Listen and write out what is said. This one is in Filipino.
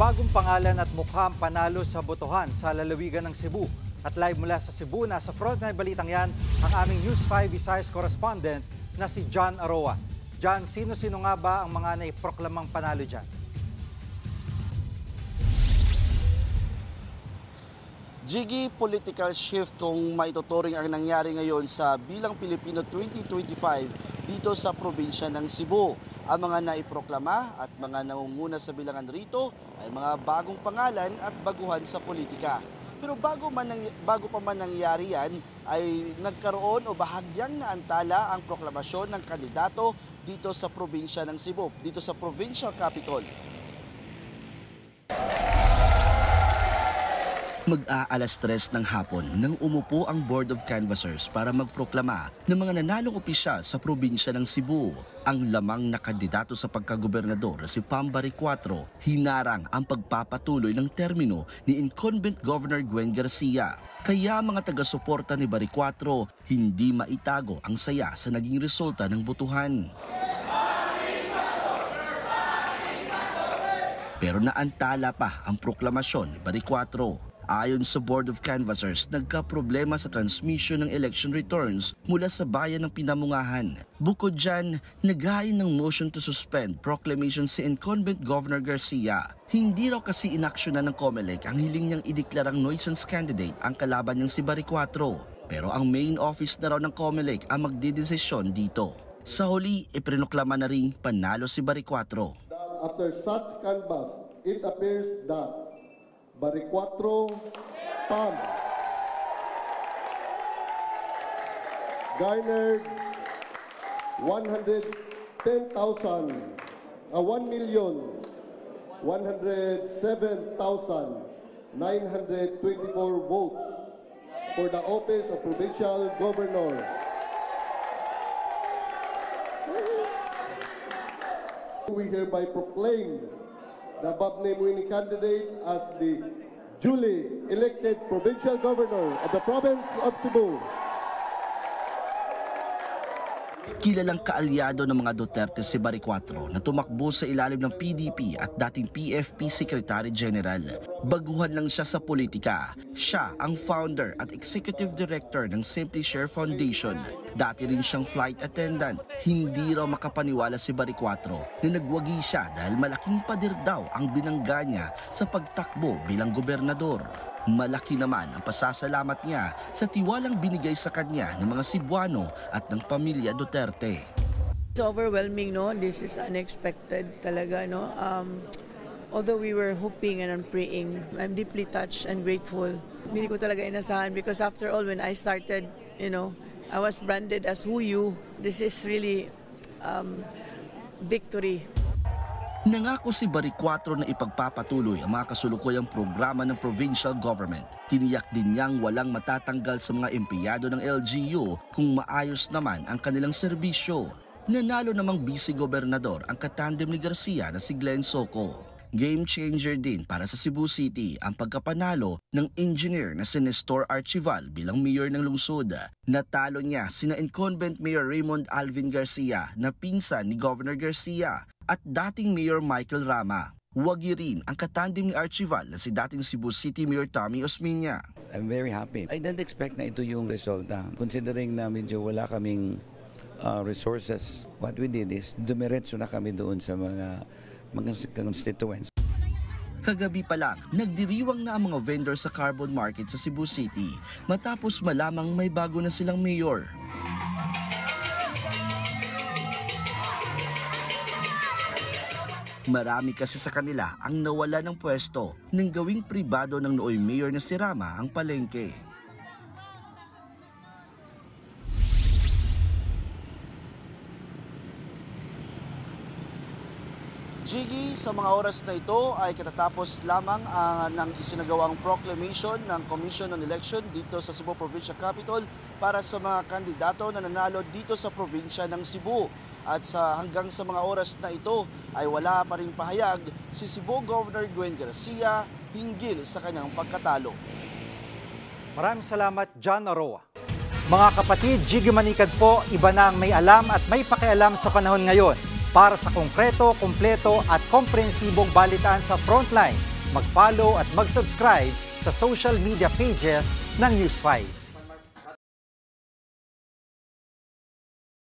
Bagong pangalan at mukha ang panalo sa botohan sa lalawigan ng Cebu. At live mula sa Cebu, nasa frontline balitang yan, ang aming News 5 Visayas correspondent na si John Aroa. John, sino-sino nga ba ang mga naiproklamang panalo dyan? Jiggy, political shift kung maituturing ang nangyari ngayon sa Bilang Pilipino 2025 dito sa probinsya ng Cebu. Ang mga naiproklama at mga nangunguna sa bilangan rito ay mga bagong pangalan at baguhan sa politika. Pero bago pa man nangyari yan, ay nagkaroon o bahagyang naantala ang proklamasyon ng kandidato dito sa probinsya ng Cebu, dito sa provincial capital. Mag-aalas 3 ng hapon nang umupo ang Board of Canvassers para magproklama ng mga nanalong opisyal sa probinsya ng Cebu. Ang lamang na kandidato sa pagkagobernador si Pam Baricuatro hinarang ang pagpapatuloy ng termino ni incumbent Governor Gwen Garcia. Kaya mga taga-suporta ni Baricuatro hindi maitago ang saya sa naging resulta ng botohan. Pero naantala pa ang proklamasyon ni Baricuatro. Ayon sa Board of Canvassers, nagka-problema sa transmission ng election returns mula sa bayan ng Pinamungahan. Bukod dyan, naghain ng motion to suspend proclamation si incumbent Governor Garcia. Hindi raw kasi inaksyonan ng COMELEC ang hiling niyang ideklarang nuisance candidate ang kalaban niyang si Baricuatro. Pero ang main office na raw ng COMELEC ang magdidesisyon dito. Sa huli, iprinoklama na ring panalo si Baricuatro. After such canvass, it appears that Baricuatro Pam garnered 1,107,924 votes for the office of provincial governor. We hereby proclaim the above-named winning candidate as the duly elected provincial governor of the province of Cebu. Kilalang kaalyado ng mga Duterte si Baricuatro na tumakbo sa ilalim ng PDP at dating PFP Secretary General. Baguhan lang siya sa politika. Siya ang founder at executive director ng Simply Share Foundation. Dati rin siyang flight attendant. Hindi raw makapaniwala si Baricuatro na nagwagi siya dahil malaking pader daw ang binangga niya sa pagtakbo bilang gobernador. Malaki naman ang pasasalamat niya sa tiwalang binigay sa kanya ng mga Cebuano at ng pamilya Duterte. It's overwhelming, no? This is unexpected talaga, no? Although we were hoping and praying, I'm deeply touched and grateful. Hindi ko talaga inasahan because after all, when I started, I was branded as who you. This is really victory. Nangako si Baricuatro na ipagpapatuloy ang mga kasulukuyang programa ng provincial government. Tiniyak din niyang walang matatanggal sa mga empleyado ng LGU kung maayos naman ang kanilang serbisyo. Nanalo namang vice-gobernador ang katandem ni Garcia na si Glenn Soco. Game changer din para sa Cebu City ang pagkapanalo ng engineer na si Nestor Archival bilang mayor ng lungsod. Natalo niya sina incumbent Mayor Raymond Alvin Garcia na pinsan ni Governor Garcia at dating Mayor Michael Rama. Wagi rin ang katandem ni Archival na si dating Cebu City Mayor Tommy Osmeña. I'm very happy. I didn't expect na ito yung resulta. Considering na medyo wala kaming resources, what we did is dumiretso na kami doon sa mga constituents. Kagabi pa lang, nagdiriwang na ang mga vendor sa carbon market sa Cebu City matapos malamang may bago na silang mayor. Marami kasi sa kanila ang nawala ng pwesto nang gawing pribado ng nooy mayor na si Rama ang palengke. Jiggy, sa mga oras na ito ay katatapos lamang ng isinagawang proclamation ng Commission on Election dito sa Cebu Provincial Capital para sa mga kandidato na nanalo dito sa probinsya ng Cebu. At hanggang sa mga oras na ito ay wala pa rin pahayag si Cebu Governor Gwen Garcia hinggil sa kanyang pagkatalo. Maraming salamat, John Aroa. Mga kapatid, Jiggy Manikad po, iba na ang may alam at may pakialam sa panahon ngayon. Para sa konkreto, kumpleto at komprehensibong balitaan sa Frontline, mag-follow at mag-subscribe sa social media pages ng News 5.